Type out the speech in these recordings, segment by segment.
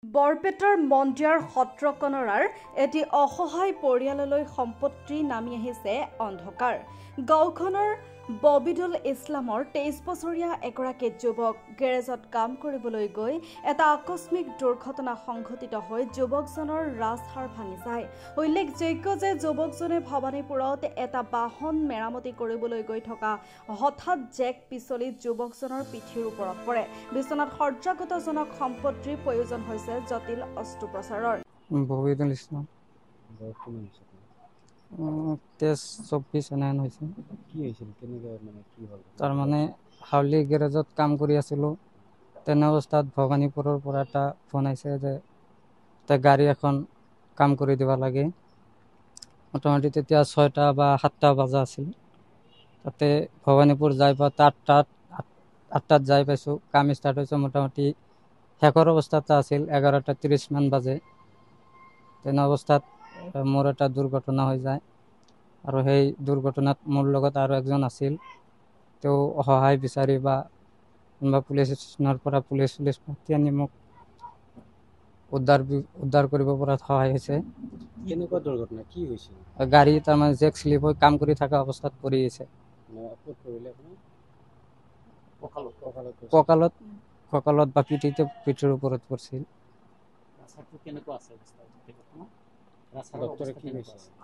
বৰপেটাৰ মন্দিয়াৰ সত্ৰকণৰাৰ এটি অসহায় পৰিয়াললৈ সম্পত্তি নামি আহিছে অন্ধকাৰ। গাঁওখনৰ ববিদুল ইছলামৰ 23 বছৰীয়া এগৰাকী যুৱক গেৰেজত কাম কৰিবলৈ গৈ এটা আকস্মিক দুৰ্ঘটনা সংঘটিত হৈ যুৱকজনৰ ৰাজহাড় ভাঙি যায়। উল্লেখযোগ্য যে যুৱকজনে ভৱানীপুৰত এটা বাহন মেৰামতি কৰিবলৈ গৈ থকা হঠাৎ জেক পিছলি যুৱকজনৰ পিঠিৰ ওপৰত পৰে। বিচনাত সজ্জাগতজনক সম্পত্তিৰ প্ৰয়োজন হৈছে জটিল অস্ত্ৰোপচাৰৰ। ববিদুল ইছলাম 23-24 এনে হৈছে। কি হৈছিল কেনেকৈ মানে কি হ'ল? তাৰ মানে হাউলি গেৰেজত কাম কৰি আছিলোঁ, তেনে অৱস্থাত ভৱানীপুৰৰ পৰা এটা ফোন আহিছে যে গাড়ী এখন কাম কৰি দিব লাগে। মোটামুটি তেতিয়া 6টা বা 7টা বজা আছিল। তাতে ভৱানীপুৰ যাই পাওঁতে 8টাত যাই পাইছোঁ। কাম ষ্টাৰ্ট হৈছে মোটামুটি শেষৰ অৱস্থাত আছিল 11:30 মান বাজে। তেনে অৱস্থাত মোৰ এটা দুৰ্ঘটনা হৈ যায় আৰু সেই দুৰ্ঘটনাত মোৰ লগত আৰু একজন আছিল। তেওঁ সহায় বিচাৰি বা কোনোবা পুলিচ ষ্টেচনৰ পৰা পুলিচ মাতি আনি মোক উদ্ধাৰ কৰিব পৰাত সহায় হৈছে। কেনেকুৱা দুৰ্ঘটনা কি হৈছিল? গাড়ী তাৰমানে জেক স্লিপ হৈ কাম কৰি থকা অৱস্থাত পৰি আছে। কঁকালত বা পিঠিৰ ওপৰত পৰিছিল।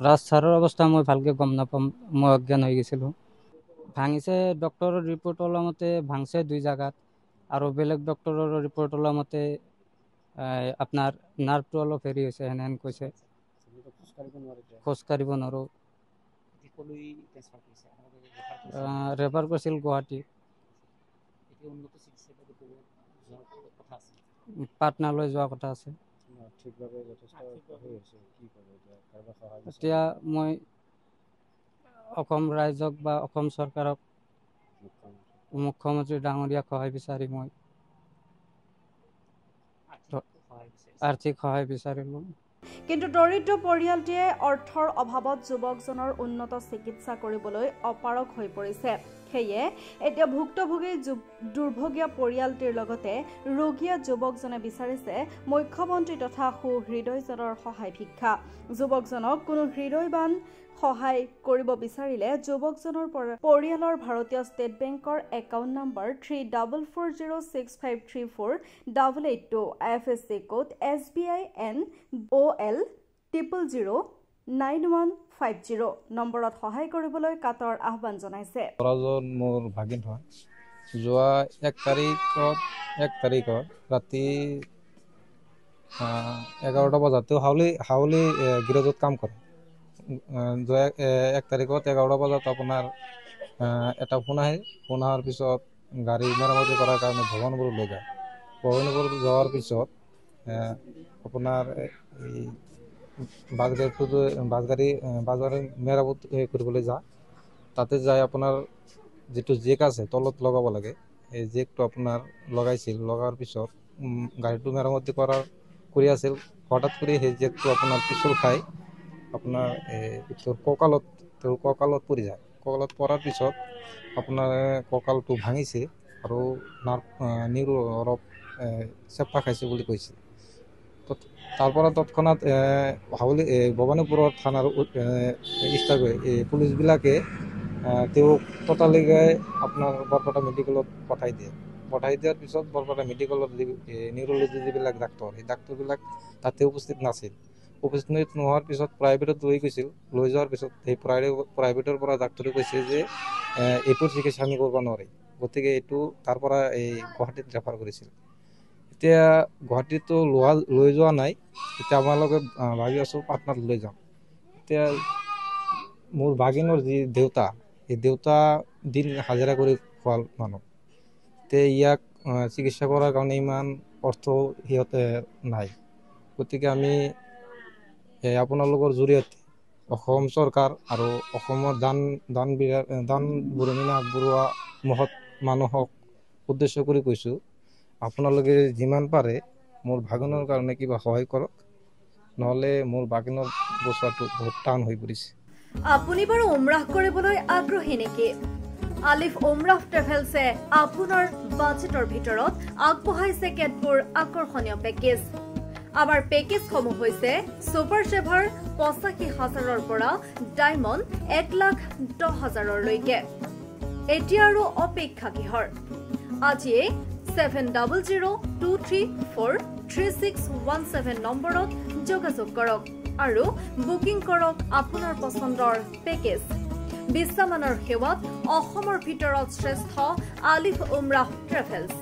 ৰাজহাড়ৰ অৱস্থা মই ভালকে গম নাপাম, মই অজ্ঞান হৈ গৈছিলোঁ। ভাঙিছে ডক্টৰৰ ৰিপৰ্ট ওলোৱা মতে ভাঙছে 2 জাগাত, আৰু বেলেগ ডক্টৰৰ ৰিপৰ্ট ওলোৱা মতে আপোনাৰ নাৰ্ভটো অলপ হেৰি হৈছে হেন কৈছে। খোজ কাঢ়িব নোৱাৰোঁ। ৰেফাৰ কৰিছিল গুৱাহাটী। পাটনালৈ যোৱা কথা আছে। এতিয়া মই অসম ৰাইজক বা অসম চৰকাৰক, মুখ্যমন্ত্ৰী ডাঙৰীয়াক সহায় বিচাৰি মই আৰ্থিক সহায় বিচাৰিলোঁ। কিন্তু দৰিদ্ৰ পৰিয়ালটিয়ে অৰ্থৰ অভাৱত যুৱকজনৰ উন্নত চিকিৎসা কৰিবলৈ অপাৰগ হৈ পৰিছে। সেয়ে এতিয়া ভুক্তভোগী দুৰ্ভগীয়া পৰিয়ালটিৰ লগতে ৰোগীয়া যুৱকজনে বিচাৰিছে মুখ্যমন্ত্ৰী তথা সুহৃদয়জনৰ সহায় ভিক্ষা। যুৱকজনক কোনো হৃদয়বান সহায় কৰিব বিচাৰিলে যুৱকজনৰ পৰিয়ালৰ ভাৰতীয় ষ্টেট বেংকৰ account number 3440653488 IFSC code SBI NOL 0009150 নম্বৰত সহায় কৰিবলৈ কাতৰ আহ্বান জনাইছে। মোৰ ভাগিন হয়। যোৱা 1 তাৰিখত ৰাতি 11টা বজাত হাউলি গেৰেজত কাম কৰে। 1 তাৰিখত 11টা বজাত আপোনাৰ এটা ফোন অহাৰ পিছত গাড়ী মেৰামতি কৰাৰ কাৰণে ভৱানীপুৰ লৈ যায়। ভৱানীপুৰ যোৱাৰ পিছত আপোনাৰ এই বাছ গাড়ী মেৰামতি কৰিবলৈ যায়। তাতে যাই আপোনাৰ যিটো জেক আছে তলত লগাব লাগে, এই জেকটো আপোনাৰ লগাইছিল। লগাৰ পিছত গাড়ীটো মেৰামতি কৰি আছিল। হঠাৎ কৰি সেই জেকটো আপোনাৰ পিছল খাই আপোনাৰ কঁকালত পৰি যায়। কঁকালত পৰাৰ পিছত আপোনাৰ কঁকালটো ভাঙিছে আৰু নিউৰো অলপ চেপা খাইছে বুলি কৈছে। তাৰ পৰা তৎক্ষণাত ভৱানীপুৰৰ থানাৰ পুলিচবিলাকে তেওঁক ততালিকে আপোনাৰ বৰপেটা মেডিকেলত পঠাই দিয়াৰ পিছত বৰপেটা মেডিকেলত নিউৰলজি যিবিলাক ডাক্তৰ, সেই ডাক্তৰবিলাক তাতে উপস্থিত নাছিল। উপস্থিত নোহোৱাৰ পিছত প্ৰাইভেটত লৈ যোৱাৰ পিছত সেই প্ৰাইভেটৰ পৰা ডাক্তৰে কৈছে যে এইটোৰ চিকিৎসা আমি কৰিব নোৱাৰি, গতিকে এইটো তাৰ পৰা এই গুৱাহাটীত ৰেফাৰ কৰিছিল। এতিয়া গুৱাহাটীতো লৈ যোৱা নাই, এতিয়া আমালোকে ভাবি আছোঁ পাটনাত লৈ যাম। এতিয়া মোৰ ভাগিনৰ যি দেউতা, এই দেউতা দিন হাজিৰা কৰি খোৱা মানুহ। এতিয়া ইয়াক চিকিৎসা কৰাৰ কাৰণে ইমান অৰ্থ সিহঁতে নাই। গতিকে আমি আপোনালোকৰ জৰিয়তে অসম চৰকাৰ আৰু অসমৰ দান বৰঙণি আগবঢ়োৱা মহৎ মানুহক উদ্দেশ্য কৰি কৈছোঁ, আপোনালোকে যিমান পাৰে মোৰ ভাগিনৰ কাৰণে কিবা সহায় কৰক, নহ'লে মোৰ ভাগিনৰ বচাটো বহুত টান হৈ পৰিছে। আপুনি বাৰু উমৰাহ কৰিবলৈ আগ্ৰহী নেকি? আলিফ উমৰাহ ট্ৰেভেলছে আপোনাৰ বাজেটৰ ভিতৰত আগবঢ়াইছে কেতবোৰ আকৰ্ষণীয় পেকেজ। আমাৰ পেকেজসমূহ হৈছে ছুপাৰ চেভাৰ ৮৫,০০০ৰ পৰা ডায়মণ্ড ১,১০,০০০লৈকে। এতিয়া আৰু অপেক্ষা কিহৰ? আজিয়ে 7002343617 নম্বৰত যোগাযোগ কৰক আৰু বুকিং কৰক আপোনাৰ পছন্দৰ পেকেজ। বিশ্বমানৰ সেৱাত অসমৰ ভিতৰত শ্ৰেষ্ঠ আলিফ উমৰাহ ট্ৰেভেলছ।